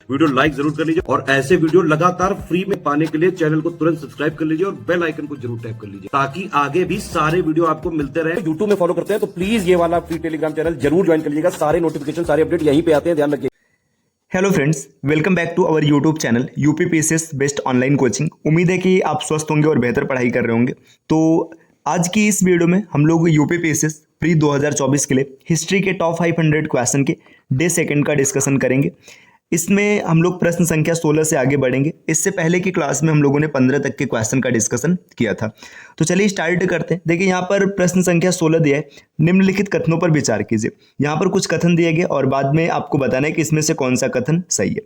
Video like जरूर कर लीजिए और ऐसे वीडियो लगातार फ्री में पाने के लिए चैनल को तुरंत सब्सक्राइब कर लीजिए और बेल आइकन को जरूर टैप कर लीजिए ताकि आगे भी सारे वीडियो आपको मिलते रहे। यूट्यूब में फॉलो करते हैं तो प्लीज ये वाला फ्री टेलीग्राम चैनल जरूर ज्वाइन कर लीजिएगा। सारे नोटिफिकेशन सारे अपडेट यहीं पे आते हैं, ध्यान रखिए। Hello friends, welcome back to our YouTube channel UPPSC best online coaching. उम्मीद है कि आप स्वस्थ होंगे और बेहतर पढ़ाई कर रहे होंगे। तो आज की इस वीडियो में हम लोग यूपीपीएससी प्री 2024 के लिए हिस्ट्री के टॉप 500 क्वेश्चन के डे सेकंड का डिस्कशन करेंगे। इसमें हम लोग प्रश्न संख्या 16 से आगे बढ़ेंगे। इससे पहले की क्लास में हम लोगों ने 15 तक के क्वेश्चन का डिस्कशन किया था। तो चलिए स्टार्ट करते हैं। देखिए यहाँ पर प्रश्न संख्या 16 दिया है, निम्नलिखित कथनों पर विचार कीजिए। यहाँ पर कुछ कथन दिए गए और बाद में आपको बताना है कि इसमें से कौन सा कथन सही है।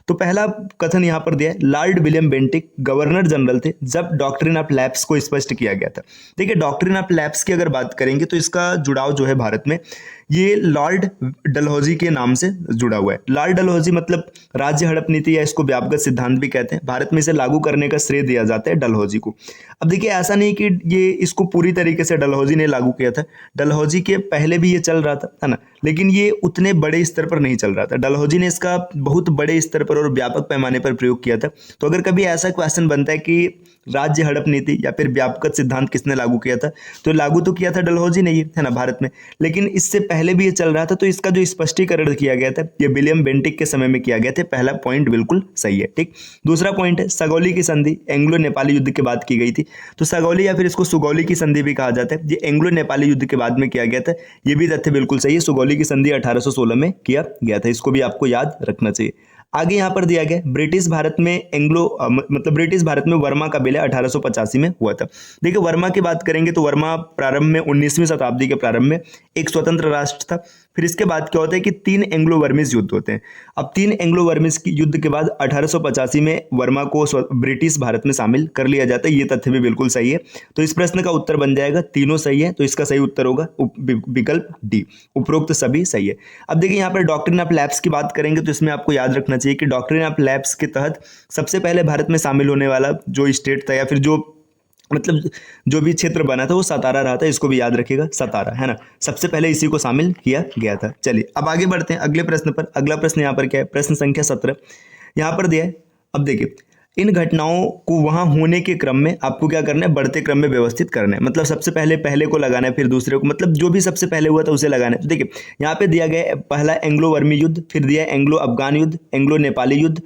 तो पहला कथन यहाँ पर दिया है, Lord William Bentinck governor general थे जब डॉक्ट्रिन ऑफ लैप्स को स्पष्ट किया गया था। देखिए डॉक्ट्रिन ऑफ लैप्स की अगर बात करेंगे तो इसका जुड़ाव जो है भारत में ये लॉर्ड डलहौजी के नाम से जुड़ा हुआ है। लॉर्ड डलहौजी मतलब राज्य हड़प नीति या इसको व्यापक सिद्धांत भी कहते हैं। भारत में इसे लागू करने का श्रेय दिया जाता है डलहौजी को। अब देखिए ऐसा नहीं कि ये इसको पूरी तरीके से डलहौजी ने लागू किया था, डलहौजी के पहले भी ये चल रहा था, है ना, लेकिन ये उतने बड़े स्तर पर नहीं चल रहा था। डलहौजी ने इसका बहुत बड़े स्तर पर और व्यापक पैमाने पर प्रयोग किया था। तो अगर कभी ऐसा क्वेश्चन बनता है कि राज्य हड़प नीति या फिर व्यापक सिद्धांत किसने लागू किया था, तो लागू तो किया था डलहौजी ने, है ना, भारत में, लेकिन इससे पहले भी ये चल रहा था। तो इसका जो स्पष्टीकरण किया गया था ये विलियम बेंटिक के समय में किया गया था। पहला पॉइंट बिल्कुल सही है। ठीक, दूसरा पॉइंट है सगौली की संधि एंग्लो नेपाली युद्ध के बाद की गई थी। तो सगौली या फिर इसको सुगौली की संधि भी कहा जाता है, ये एंग्लो नेपाली युद्ध के बाद में किया गया था। ये भी तथ्य बिल्कुल सही है, सुगौली की संधि 1816 में किया गया था। इसको भी आपको याद रखना चाहिए। आगे यहाँ पर दिया गया ब्रिटिश भारत में ब्रिटिश भारत में वर्मा का विलय 1885 में हुआ था। देखिए वर्मा की बात करेंगे तो वर्मा प्रारंभ में 19वीं शताब्दी के प्रारंभ में एक स्वतंत्र राष्ट्र था। फिर इसके बाद क्या होता है कि 3 एंग्लो वर्मिस युद्ध होते हैं। अब 3 एंग्लो वर्मिस युद्ध के बाद 1885 में वर्मा को ब्रिटिश भारत में शामिल कर लिया जाता है। ये तथ्य भी बिल्कुल सही है। तो इस प्रश्न का उत्तर बन जाएगा, तीनों सही है। तो इसका सही उत्तर होगा विकल्प डी, उपरोक्त सभी सही है। अब देखिए यहाँ पर डॉक्ट्रिन ऑफ लैप्स की बात करेंगे तो इसमें आपको याद रखना चाहिए कि डॉक्ट्रिन ऑफ लैप्स के तहत सबसे पहले भारत में शामिल होने वाला जो स्टेट था या फिर जो भी क्षेत्र बना था वो सतारा रहा था। इसको भी याद रखिएगा, सतारा, है ना, सबसे पहले इसी को शामिल किया गया था। चलिए अब आगे बढ़ते हैं अगले प्रश्न पर। अगला प्रश्न यहाँ पर क्या है, प्रश्न संख्या 17 यहाँ पर दिया है। अब देखिए इन घटनाओं को वहां होने के क्रम में आपको क्या करना है, बढ़ते क्रम में व्यवस्थित करना है। मतलब सबसे पहले को लगाना है, फिर दूसरे को, मतलब जो भी सबसे पहले हुआ था उसे लगाना है। तो देखिए यहाँ पे दिया गया पहला एंग्लो वर्मी युद्ध, फिर दिया एंग्लो अफगान युद्ध, एंग्लो नेपाली युद्ध,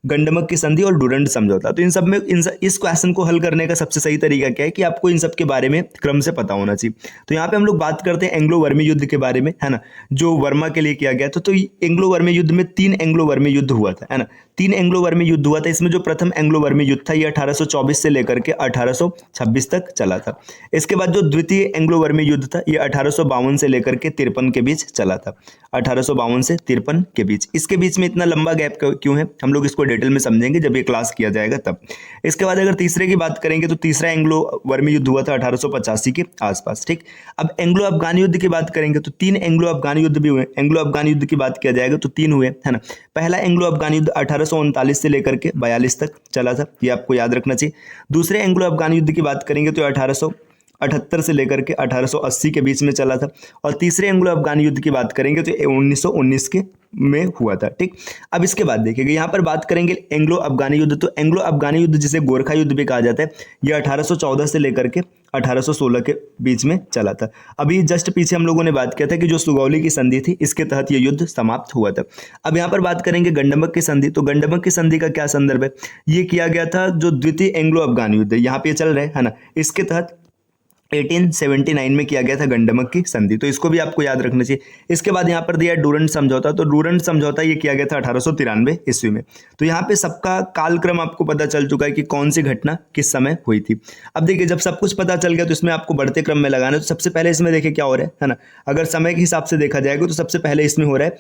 गंडमक की संधि और डूरंड समझौता। तो इन सब में इस क्वेश्चन को हल करने का सबसे सही तरीका क्या है कि आपको इन सब के बारे में क्रम से पता होना चाहिए। तो यहाँ पे हम लोग बात करते हैं एंग्लो वर्मी युद्ध के बारे में, है ना, जो वर्मा के लिए किया गया था। तो एंग्लो वर्मी युद्ध में 3 एंग्लो वर्मी युद्ध हुआ था, है ना, 3 एंग्लो वर्मी युद्ध हुआ था। इसमें जो प्रथम एंग्लो वर्मी युद्ध था ये 1824 से लेकर के 1826 तक चला था। इसके बाद जो द्वितीय एंग्लो वर्मी युद्ध था ये 1852 से लेकर के 53 के बीच चला था। 1852 से 53 के बीच, इसके बीच में इतना लंबा गैप क्यों है हम लोग इसको डिटेल में समझेंगे जब ये क्लास किया जाएगा तब। इसके बाद अगर तीसरे की बात करेंगे तो तीसरा एंग्लो वर्मी युद्ध हुआ था 1885 के आसपास। ठीक, अब एंग्लो अफगान युद्ध की बात करेंगे तो 3 एंग्लो अफगान युद्ध भी हुए। एंग्लो अफगान युद्ध की बात किया जाएगा तो 3 हुए, है ना। पहला एंग्लो अफगान युद्ध 1839 से लेकर के 42 तक चला था, ये आपको याद रखना चाहिए। दूसरे एंग्लो अफगान युद्ध की बात करेंगे तो 1878 से लेकर के 1880 के बीच में चला था। और तीसरे एंग्लो अफगान युद्ध की बात करेंगे तो 1919 के में हुआ था। ठीक, अब इसके बाद देखिएगा यहाँ पर बात करेंगे एंग्लो अफगानी युद्ध। तो एंग्लो अफगानी युद्ध जिसे गोरखा युद्ध भी कहा जाता है, ये 1814 से लेकर के 1816 के बीच में चला था। अभी जस्ट पीछे हम लोगों ने बात किया था कि जो सुगौली की संधि थी इसके तहत ये युद्ध समाप्त हुआ था। अब यहाँ पर बात करेंगे गंडमक की संधि। तो गंडमक की संधि का क्या संदर्भ है, ये किया गया था जो द्वितीय एंग्लो अफगान युद्ध यहाँ पे चल रहे, है ना, इसके तहत 1879 में किया गया था गंडमक की संधि। तो इसको भी आपको याद रखना चाहिए। इसके बाद यहाँ पर दिया डूरंड समझौता। तो डूरंड समझौता ये किया गया था 1893 ईस्वी में। तो यहाँ पे सबका कालक्रम आपको पता चल चुका है कि कौन सी घटना किस समय हुई थी। अब देखिए जब सब कुछ पता चल गया तो इसमें आपको बढ़ते क्रम में लगाना है। तो सबसे पहले इसमें देखिए क्या हो रहा है ना, अगर समय के हिसाब से देखा जाएगा तो सबसे पहले इसमें हो रहा है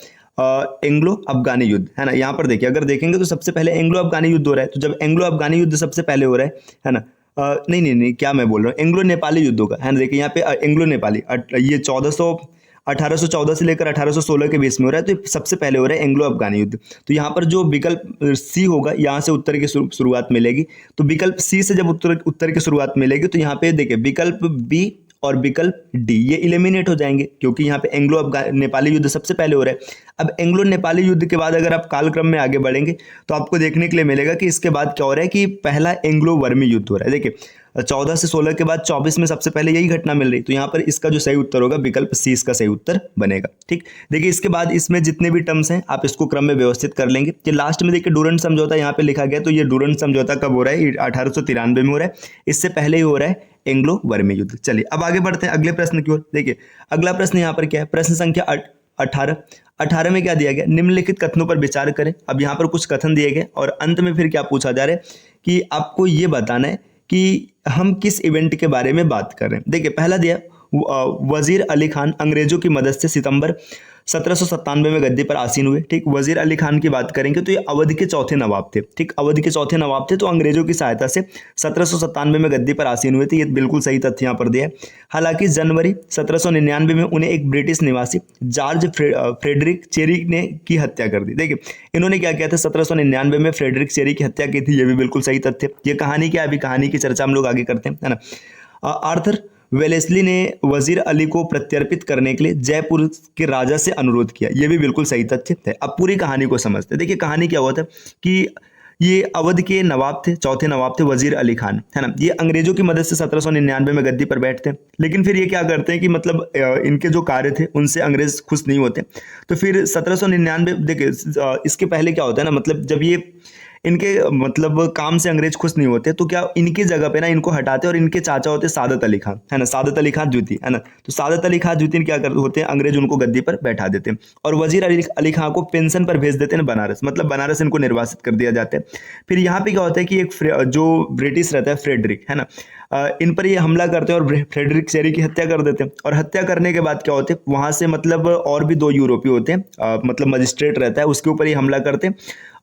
एंग्लो अफगानी युद्ध, है ना। यहाँ पर देखिए अगर देखेंगे तो सबसे पहले एंग्लो अफगानी युद्ध हो रहा है। तो जब एंग्लो अफगानी युद्ध सबसे पहले हो रहा है ना, नहीं क्या मैं बोल रहा हूँ, एंग्लो नेपाली युद्धों का, है ना। देखिए यहाँ पे एंग्लो नेपाली ये 1814 से लेकर 1816 के बीच में हो रहा है। तो सबसे पहले हो रहा है एंग्लो अफगानी युद्ध। तो यहाँ पर जो विकल्प सी होगा यहाँ से उत्तर की शुरुआत मिलेगी। तो विकल्प सी से जब उत्तर की शुरुआत मिलेगी तो यहाँ पे देखिए विकल्प बी और विकल्प डी ये इलिमिनेट हो जाएंगे, क्योंकि यहाँ पे एंग्लो नेपाली युद्ध सबसे पहले हो रहा है। अब एंग्लो नेपाली युद्ध के बाद अगर आप कालक्रम में आगे बढ़ेंगे तो आपको देखने के लिए मिलेगा कि इसके बाद क्या हो रहा है कि पहला एंग्लो वर्मी युद्ध हो रहा है। देखिए 14 से 16 के बाद 24 में सबसे पहले यही घटना मिल रही, तो यहाँ पर इसका जो सही उत्तर होगा विकल्प सी इसका सही उत्तर बनेगा। ठीक, देखिए इसके बाद इसमें जितने भी टर्म्स हैं आप इसको क्रम में व्यवस्थित कर लेंगे कि लास्ट में देखिए डूरंड समझौता यहाँ पे लिखा गया, तो ये डूरंड समझौता कब हो रहा है? 1893 में हो रहा है, इससे पहले ही हो रहा है एंग्लो वर्मी युद्ध। चलिए अब आगे बढ़ते हैं अगले प्रश्न की ओर। देखिए अगला प्रश्न यहाँ पर क्या है, प्रश्न संख्या 18 में क्या दिया गया, निम्नलिखित कथनों पर विचार करें। अब यहाँ पर कुछ कथन दिए गए और अंत में फिर क्या पूछा जा रहा है कि आपको ये बताना है कि हम किस इवेंट के बारे में बात कर रहे हैं। देखिए पहला दिया वजीर अली खान अंग्रेजों की मदद से सितंबर 1797 में गद्दी पर आसीन हुए। ठीक, वजीर अली खान की बात करेंगे तो ये अवध के चौथे नवाब थे। ठीक, अवध के चौथे नवाब थे, तो अंग्रेजों की सहायता से 1797 में गद्दी पर आसीन हुए थे। ये बिल्कुल सही तथ्य यहाँ पर दिया है। हालांकि जनवरी 1799 में उन्हें एक ब्रिटिश निवासी जॉर्ज फ्रेडरिक चेरी ने की हत्या कर दी। देखिए इन्होंने क्या किया था, 1799 में फ्रेडरिक चेरी की हत्या की थी, ये भी बिल्कुल सही तथ्य। ये कहानी क्या है, अभी कहानी की चर्चा हम लोग आगे करते हैं, है ना। आर्थर वेलेस्ली ने वजीर अली को प्रत्यर्पित करने के लिए जयपुर के राजा से अनुरोध किया, यह भी बिल्कुल सही तथ्य है। अब पूरी कहानी को समझते हैं। देखिए कहानी क्या हुआ था कि ये अवध के नवाब थे, चौथे नवाब थे वजीर अली खान, है ना। ये अंग्रेजों की मदद से 1799 में गद्दी पर बैठते हैं, लेकिन फिर ये क्या करते हैं कि मतलब इनके जो कार्य थे उनसे अंग्रेज खुश नहीं होते। तो फिर 1799 देखिए इसके पहले क्या होता है ना, मतलब जब ये इनके मतलब काम से अंग्रेज खुश नहीं होते तो क्या इनकी जगह पे ना इनको हटाते और इनके चाचा होते सादत अली खान, है ना, सादत अली खान द्वितीय, है ना। तो सादत अली खान द्वितीय क्या कर होते हैं, अंग्रेज उनको गद्दी पर बैठा देते हैं और वजीर अली खान को पेंशन पर भेज देते हैं बनारस, मतलब बनारस इनको निर्वासित कर दिया जाता है। फिर यहाँ पे क्या होता है कि एक जो ब्रिटिश रहता है फ्रेडरिक, है ना, इन पर ये हमला करते हैं और फ्रेडरिक चेरी की हत्या कर देते हैं। और हत्या करने के बाद क्या होते हैं, वहां से मतलब और भी 2 यूरोपीय होते हैं, मतलब मजिस्ट्रेट रहता है, उसके ऊपर ये हमला करते हैं।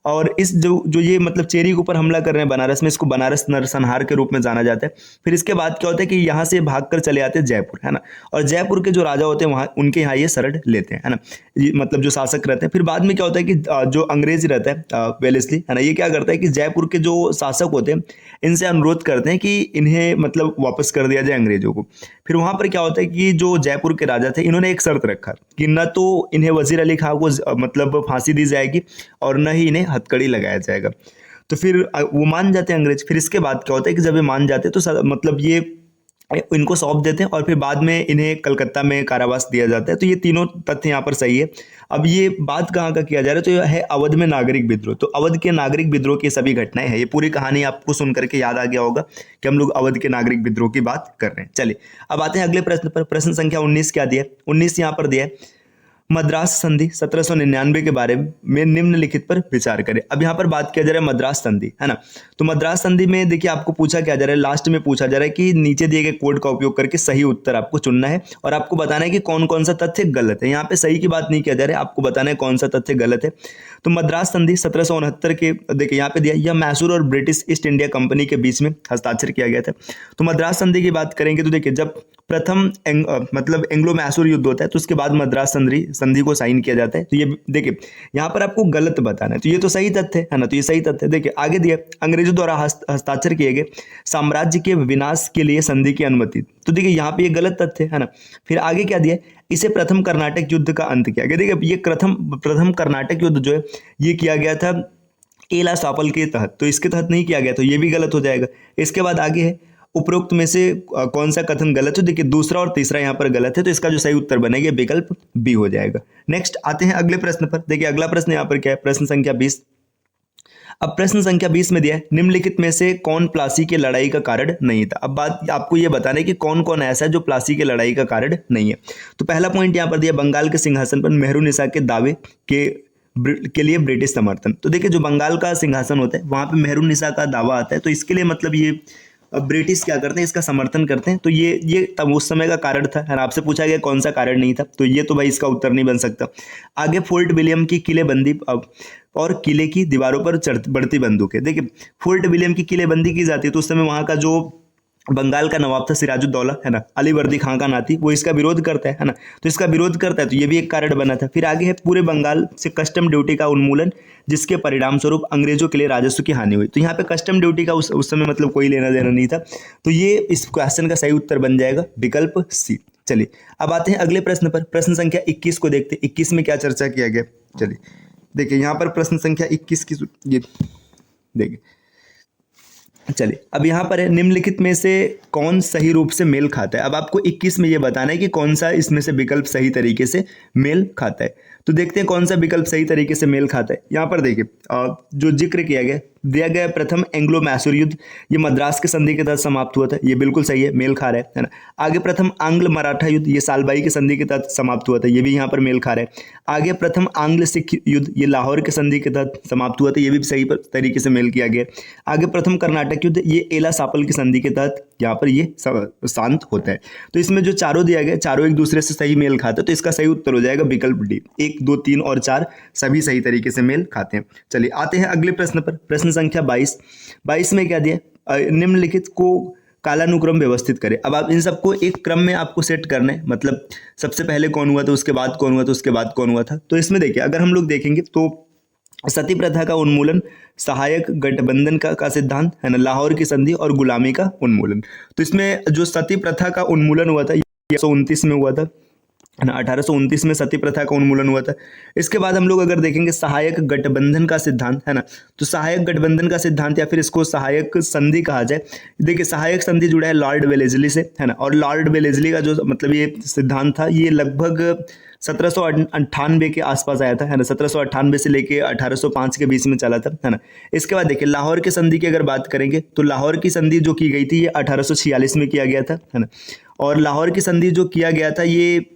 और इस जो ये मतलब चेरी के ऊपर हमला कर रहे हैं बनारस में, इसको बनारस नरसंहार के रूप में जाना जाता है। फिर इसके बाद क्या होता है कि यहाँ से भागकर चले आते हैं जयपुर, है ना, और जयपुर के जो राजा होते हैं वहाँ उनके यहाँ ये शरण लेते हैं, है ना, ये मतलब जो शासक रहते हैं। फिर बाद में क्या होता है कि जो अंग्रेज रहता है वेलेस्ली, है ना, ये क्या करता है कि जयपुर के जो शासक होते हैं इनसे अनुरोध करते हैं कि इन्हें मतलब वापस कर दिया जाए अंग्रेजों को। फिर वहाँ पर क्या होता है कि जो जयपुर के राजा थे इन्होंने एक शर्त रखा कि न तो इन्हें वजीर अली खान को मतलब फांसी दी जाएगी और न ही इन्हें हथकड़ी लगाया जाएगा। तो फिर वो मान जाते हैं अंग्रेज। फिर इसके बाद क्या होता है कि जब ये मान जाते हैं तो मतलब ये इनको सौंप देते हैं और फिर बाद में इन्हें कलकत्ता में कारावास दिया जाता है। तो ये तीनों तथ्य यहाँ पर सही है। अब ये बात कहाँ का किया जा रहा है, तो यह है अवध में नागरिक विद्रोह। तो अवध के नागरिक विद्रोह की सभी घटनाएं हैं। ये पूरी कहानी आपको सुन करके याद आ गया होगा कि हम लोग अवध के नागरिक विद्रोह की बात कर रहे हैं। चलिए अब आते हैं अगले प्रश्न पर। प्रश्न संख्या 19 क्या दिया है, 19 यहाँ पर दिया है मद्रास संधि 1799 के बारे में निम्नलिखित पर विचार करें। अब यहाँ पर बात किया जा रहा है मद्रास संधि, है ना। तो मद्रास संधि में देखिए आपको पूछा क्या जा रहा है, लास्ट में पूछा जा रहा है कि नीचे दिए गए कोड का उपयोग करके सही उत्तर आपको चुनना है और आपको बताना है कि कौन कौन सा तथ्य गलत है। यहाँ पे सही की बात नहीं किया जा रहा है, आपको बताना है कौन सा तथ्य गलत है। तो मद्रास संधि 1769 के देखिए यहाँ पे दिया, यह मैसूर और ब्रिटिश ईस्ट इंडिया कंपनी के बीच में हस्ताक्षर किया गया था। तो मद्रास संधि की बात करेंगे तो देखिए जब प्रथम मतलब एंग्लो मैसूर युद्ध होता है तो उसके बाद मद्रास संधि को साइन किया जाता है। तो ये देखिए यहाँ पर आपको गलत बताना है, तो ये तो सही तथ्य है ना, तो ये सही तथ्य है। देखिए आगे दिया अंग्रेजों द्वारा हस्ताक्षर किए गए साम्राज्य के विनाश के लिए संधि की अनुमति। तो देखिए यहाँ पे ये गलत तथ्य है ना। फिर आगे क्या दिया, इसे प्रथम कर्नाटक युद्ध का अंत किया गया। देखिए ये प्रथम कर्नाटक युद्ध जो है ये किया गया था एला सापल के तहत, तो इसके तहत नहीं किया गया, तो ये भी गलत हो जाएगा। इसके बाद आगे है उपरोक्त में से कौन सा कथन गलत है। देखिए दूसरा और तीसरा यहाँ पर गलत है, तो इसका जो सही उत्तर बनेगा विकल्प बी हो जाएगा। नेक्स्ट आते हैं अगले प्रश्न पर। देखिए अगला प्रश्न यहाँ पर क्या है, प्रश्न संख्या 20। अब प्रश्न संख्या 20 में दिया है निम्नलिखित में से कौन प्लासी की लड़ाई का कारण नहीं था। अब बात आपको ये बताना है कि कौन कौन ऐसा है जो प्लासी की लड़ाई का कारण नहीं है। तो पहला पॉइंट यहाँ पर दिया बंगाल के सिंहासन पर मेहरुनिसा के दावे के लिए ब्रिटिश समर्थन। तो देखिए जो बंगाल का सिंहासन होता है वहां पे मेहरुनिसा का दावा आता है, तो इसके लिए मतलब ये ब्रिटिश क्या करते हैं, इसका समर्थन करते हैं। तो ये तब उस समय का कारण था। आपसे पूछा गया कौन सा कारण नहीं था, तो ये तो भाई इसका उत्तर नहीं बन सकता। आगे फोर्ट विलियम की किलेबंदी और किले की दीवारों पर बढ़ती बंदूकें। देखिए फोर्ट विलियम की किलेबंदी की जाती है तो उस समय वहां का जो बंगाल का नवाब था सिराजुद्दौला, है ना, अलीवर्दी खां का नाती, वो इसका विरोध करता है ना, तो इसका विरोध करता है तो ये भी एक कारण बना था। फिर आगे है पूरे बंगाल से कस्टम ड्यूटी का उन्मूलन, जिसके परिणाम स्वरूप अंग्रेजों के लिए राजस्व की हानि हुई। तो यहाँ पे कस्टम ड्यूटी का उस समय मतलब कोई लेना देना नहीं था, तो ये इस क्वेश्चन का सही उत्तर बन जाएगा विकल्प सी। चलिए अब आते हैं अगले प्रश्न पर, प्रश्न संख्या 21 को देखते हैं 21 में क्या चर्चा किया गया। चलिए देखिए यहाँ पर प्रश्न संख्या 21 की ये देखिए, चलिए अब यहाँ पर है निम्नलिखित में से कौन सही रूप से मेल खाता है। अब आपको 21 में ये बताना है कि कौन सा इसमें से विकल्प सही तरीके से मेल खाता है। तो देखते हैं कौन सा विकल्प सही तरीके से मेल खाता है। यहाँ पर देखिए जो जिक्र किया गया दिया गया प्रथम एंग्लो मैसूर युद्ध, ये मद्रास के संधि के तहत समाप्त हुआ था, ये बिल्कुल सही है, मेल खा रहा है ना। आगे प्रथम आंग्ल मराठा युद्ध, ये सालबाई के संधि के तहत समाप्त हुआ था, ये भी यहाँ पर मेल खा रहा है। आगे प्रथम आंग्ल सिख युद्ध, ये लाहौर के संधि के तहत समाप्त हुआ था, ये भी सही तरीके से मेल किया गया। आगे प्रथम कर्नाटक युद्ध, ये एला सापल की संधि के तहत यहाँ पर ये शांत होता है। तो इसमें जो चारों दिया गया चारों एक दूसरे से सही मेल खाते हैं, तो इसका सही उत्तर हो जाएगा विकल्प डी। 1, 2, 3 और 4 सभी सही तरीके से मेल खाते हैं। चलिए आते हैं अगले प्रश्न पर, प्रश्न संख्या 22 में क्या दिया, निम्नलिखित को कालानुक्रम व्यवस्थित करें। अब आप इन सबको एक क्रम में आपको सेट करना है, मतलब सबसे पहले कौन हुआ था, उसके बाद कौन हुआ था, उसके बाद कौन हुआ था। तो इसमें देखिए अगर हम लोग देखेंगे तो सती प्रथा का उन्मूलन, सहायक गठबंधन का सिद्धांत, है ना, लाहौर की संधि और गुलामी का उन्मूलन। तो इसमें जो सती प्रथा का उन्मूलन हुआ था 1829 में हुआ था, है ना, 1829 में सती प्रथा का उन्मूलन हुआ था। इसके बाद हम लोग अगर देखेंगे सहायक गठबंधन का सिद्धांत, है ना, तो सहायक गठबंधन का सिद्धांत या फिर इसको सहायक संधि कहा जाए। देखिए सहायक संधि जुड़ा है लॉर्ड वेलेस्ली से, है ना, और लॉर्ड वेलेस्ली का जो मतलब ये सिद्धांत था ये लगभग 1798 के आसपास आया था, है ना, 1798 से लेके 1805 के बीच में चला था, है ना। इसके बाद देखिए लाहौर की संधि की अगर बात करेंगे तो लाहौर की संधि जो की गई थी ये 1846 में किया गया था, है ना, और लाहौर की संधि जो किया गया था ये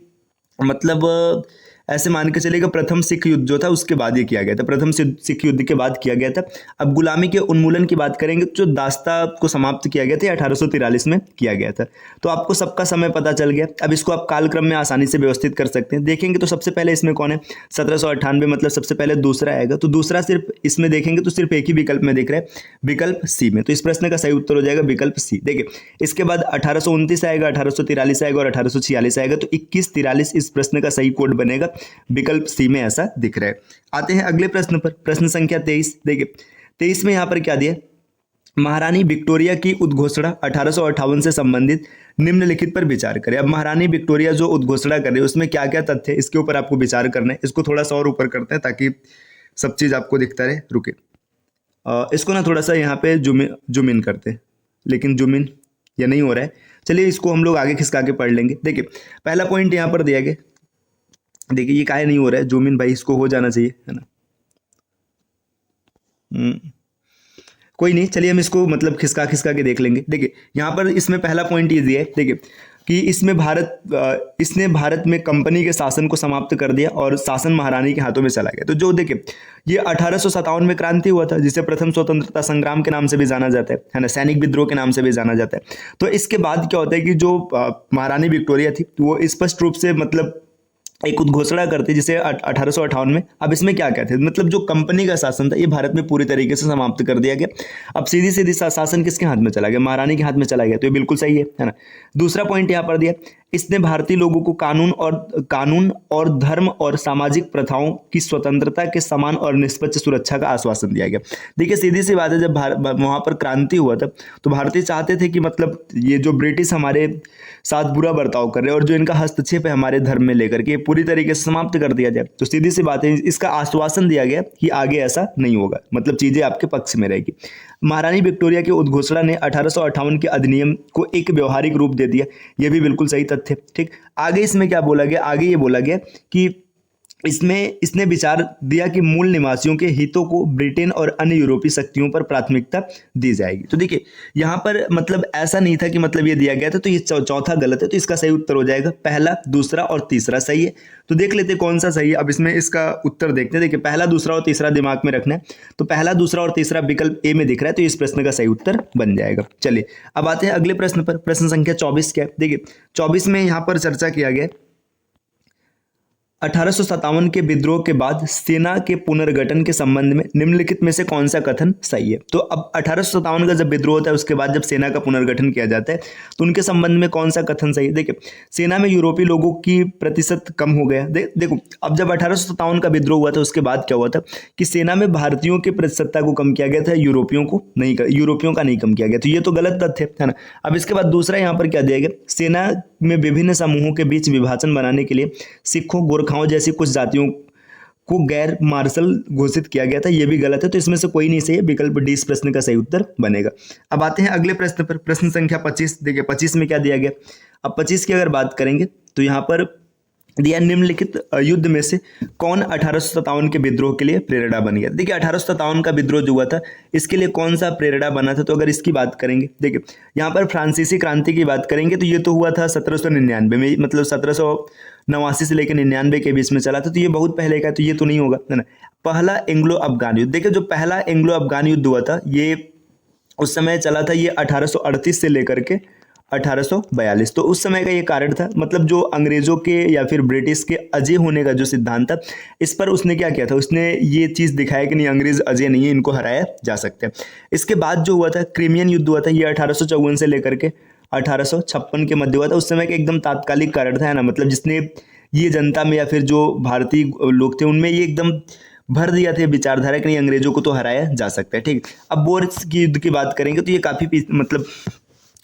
मतलब ऐसे मान के चलेगा प्रथम सिख युद्ध जो था उसके बाद ये किया गया था, प्रथम सिख युद्ध के बाद किया गया था। अब गुलामी के उन्मूलन की बात करेंगे तो जो दास्ता को समाप्त किया गया था 1843 में किया गया था। तो आपको सबका समय पता चल गया। अब इसको आप कालक्रम में आसानी से व्यवस्थित कर सकते हैं। देखेंगे तो सबसे पहले इसमें कौन है, 1798 मतलब सबसे पहले दूसरा आएगा, तो दूसरा सिर्फ इसमें देखेंगे तो सिर्फ एक ही विकल्प में दिख रहा है, विकल्प सी में। तो इस प्रश्न का सही उत्तर हो जाएगा विकल्प सी। देखिए इसके बाद 1829 आएगा, 1843 आएगा और 1846 आएगा, तो 2143 इस प्रश्न का सही कोड बनेगा, विकल्प सी में ऐसा दिख रहा है। आते हैं अगले प्रश्न पर, प्रश्न संख्या 23। देखिए 23 में यहां पर क्या दिया, महारानी विक्टोरिया की उद्घोषणा 1858 से संबंधित निम्नलिखित पर विचार करें। अब महारानी विक्टोरिया जो उद्घोषणा कर रही है उसमें क्या क्या तथ्य है, इसके ऊपर आपको विचार करना है। इसको थोड़ा सा और ऊपर करते हैं ताकि सब चीज आपको दिखता रहे। रुके इसको ना थोड़ा सा यहाँ पे जूम इन करते हैं, लेकिन जूम इन या नहीं हो रहा है। चलिए इसको हम लोग आगे खिसका के पढ़ लेंगे। देखिए पहला पॉइंट यहाँ पर दिया गया, देखिए ये काहे नहीं हो रहा है जूम इन, भाई इसको हो जाना चाहिए, है ना। कोई नहीं, चलिए हम इसको मतलब खिसका के देख लेंगे। देखिए यहाँ पर इसमें पहला पॉइंट ये दिया है, देखिए कि इसने भारत में कंपनी के शासन को समाप्त कर दिया और शासन महारानी के हाथों में चला गया। तो जो देखिए ये 1857 में क्रांति हुआ था, जिसे प्रथम स्वतंत्रता संग्राम के नाम से भी जाना जाता है ना, सैनिक विद्रोह के नाम से भी जाना जाता है। तो इसके बाद क्या होता है कि जो महारानी विक्टोरिया थी वो स्पष्ट रूप से मतलब एक उद्घोषणा करती जिसे 1858 में। अब इसमें क्या कहते हैं, मतलब जो कंपनी का शासन था ये भारत में पूरी तरीके से समाप्त कर दिया गया। अब सीधी शासन किसके हाथ में चला गया, महारानी के हाथ में चला गया। तो ये बिल्कुल सही है ना। दूसरा पॉइंट यहाँ पर दिया, इसने भारतीय लोगों को कानून और धर्म और सामाजिक प्रथाओं की स्वतंत्रता के समान और निष्पक्ष सुरक्षा का आश्वासन दिया गया। देखिए सीधी सी बात है, जब वहां पर क्रांति हुआ था तो भारतीय चाहते थे कि मतलब ये जो ब्रिटिश हमारे साथ बुरा बर्ताव कर रहे हैं और जो इनका हस्तक्षेप है हमारे धर्म में लेकर के पूरी तरीके से समाप्त कर दिया जाए। तो सीधी सी बात है, इसका आश्वासन दिया गया कि आगे ऐसा नहीं होगा, मतलब चीजें आपके पक्ष में रहेगी। महारानी विक्टोरिया की उद्घोषणा ने 1858 के अधिनियम को एक व्यवहारिक रूप दे दिया, यह भी बिल्कुल सही तथ्य। ठीक, आगे इसमें क्या बोला गया, आगे ये बोला गया कि इसने विचार दिया कि मूल निवासियों के हितों को ब्रिटेन और अन्य यूरोपीय शक्तियों पर प्राथमिकता दी जाएगी। तो देखिए यहाँ पर मतलब ऐसा नहीं था कि मतलब ये दिया गया था, तो ये चौथा गलत है। तो इसका सही उत्तर हो जाएगा पहला, दूसरा और तीसरा सही है। तो देख लेते कौन सा सही है। अब इसमें इसका उत्तर देखते हैं। देखिए पहला, दूसरा और तीसरा दिमाग में रखना है। तो पहला, दूसरा और तीसरा विकल्प ए में दिख रहा है, तो इस प्रश्न का सही उत्तर बन जाएगा। चलिए अब आते हैं अगले प्रश्न पर, प्रश्न संख्या 24 क्या है। देखिए 24 में यहाँ पर चर्चा किया गया 1857 के विद्रोह के बाद सेना के पुनर्गठन के संबंध में निम्नलिखित में से कौन सा कथन सही है? तो अब 1857 का जब विद्रोह होता है उसके बाद जब सेना का पुनर्गठन किया जाता है तो उनके संबंध में कौन सा कथन सही है? देखिए, सेना में यूरोपीय लोगों की प्रतिशत कम हो गया। देखो, अब जब 1857 का विद्रोह हुआ था उसके बाद क्या हुआ था कि सेना में भारतीयों की प्रतिशतता को कम किया गया था, यूरोपियों का नहीं कम किया गया। तो ये तो गलत तथ्य है ना। अब इसके बाद दूसरा यहाँ पर क्या दिया गया, सेना में विभिन्न समूहों के बीच विभाजन बनाने के लिए सिखों, गोरखाओं जैसी कुछ जातियों को गैर मार्शल घोषित किया गया था। यह भी गलत है। तो इसमें से कोई नहीं सही है, विकल्प डी इस प्रश्न का सही उत्तर बनेगा। अब आते हैं अगले प्रश्न पर, प्रश्न संख्या 25। देखिए 25 में क्या दिया गया। अब 25 की अगर बात करेंगे तो यहाँ पर दिया निम्नलिखित युद्ध में से कौन 1857 के विद्रोह के लिए प्रेरणा बन गया। देखिए 1857 का विद्रोह जो हुआ था इसके लिए कौन सा प्रेरणा बना था। तो अगर इसकी बात करेंगे, देखिए यहाँ पर फ्रांसीसी क्रांति की बात करेंगे तो ये तो हुआ था 1799 में, मतलब 1789 से लेकर 99 के बीच में चला था। तो ये बहुत पहले का, तो ये तो नहीं होगा, है ना। पहला एंग्लो अफगान युद्ध, देखिए जो पहला एंग्लो अफगान युद्ध हुआ था ये उस समय चला था, ये 1838 से लेकर के 1842। तो उस समय का ये कारण था, मतलब जो अंग्रेजों के या फिर ब्रिटिश के अजय होने का जो सिद्धांत था, इस पर उसने क्या किया था, उसने ये चीज़ दिखाया कि नहीं, अंग्रेज अजय नहीं है, इनको हराया जा सकता है। इसके बाद जो हुआ था क्रीमियन युद्ध हुआ था, ये 1854 से लेकर के 1856 के मध्य हुआ था। उस समय का एकदम तात्कालिक कारण था, है ना, मतलब जिसने ये जनता में या फिर जो भारतीय लोग थे उनमें ये एकदम भर दिया था विचारधारा कि नहीं, अंग्रेजों को तो हराया जा सकता है। ठीक, अब बोर्स की युद्ध की बात करेंगे तो ये काफ़ी मतलब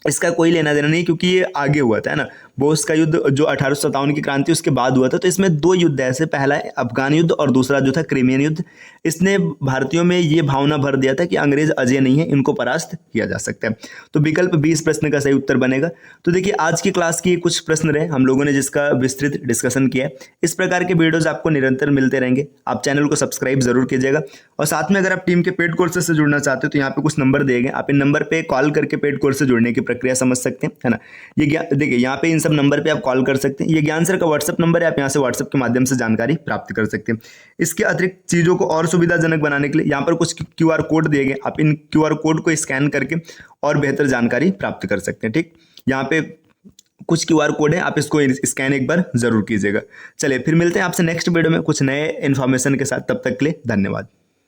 इसका कोई लेना देना नहीं क्योंकि ये आगे हुआ था, है ना। बोर्स का युद्ध जो 1857 की क्रांति उसके बाद हुआ था। तो इसमें दो युद्ध ऐसे, पहला अफगान युद्ध और दूसरा जो था क्रीमियन युद्ध। इसने भारतीयों में ये भावना भर दिया था कि अंग्रेज अजय नहीं है, इनको परास्त किया जा सकता है। तो विकल्प 20 प्रश्न का सही उत्तर बनेगा। तो देखिए आज की क्लास की कुछ प्रश्न रहे हम लोगों ने जिसका विस्तृत डिस्कशन किया है। इस प्रकार के वीडियोज आपको निरंतर मिलते रहेंगे। आप चैनल को सब्सक्राइब जरूर कीजिएगा और साथ में अगर आप टीम के पेड कोर्सेज से जुड़ना चाहते हो तो यहाँ पे कुछ नंबर दिए गए, आप इन नंबर पे कॉल करके पेड कोर्स से जुड़ने की प्रक्रिया समझ सकते हैं, है ना। ये देखिए यहाँ पे इन सब नंबर पे आप कॉल कर सकते हैं। ये ज्ञान सर का व्हाट्सएप नंबर है, आप यहाँ से व्हाट्सएप के माध्यम से जानकारी प्राप्त कर सकते हैं। इसके अतिरिक्त चीज़ों को और सुविधाजनक बनाने के लिए यहाँ पर कुछ QR कोड दिए गए, आप इन QR कोड को स्कैन करके और बेहतर जानकारी प्राप्त कर सकते हैं। ठीक, यहाँ पे कुछ QR कोड है, आप इसको स्कैन एक बार जरूर कीजिएगा। चलिए फिर मिलते हैं आपसे नेक्स्ट वीडियो में कुछ नए इन्फॉर्मेशन के साथ। तब तक के लिए धन्यवाद।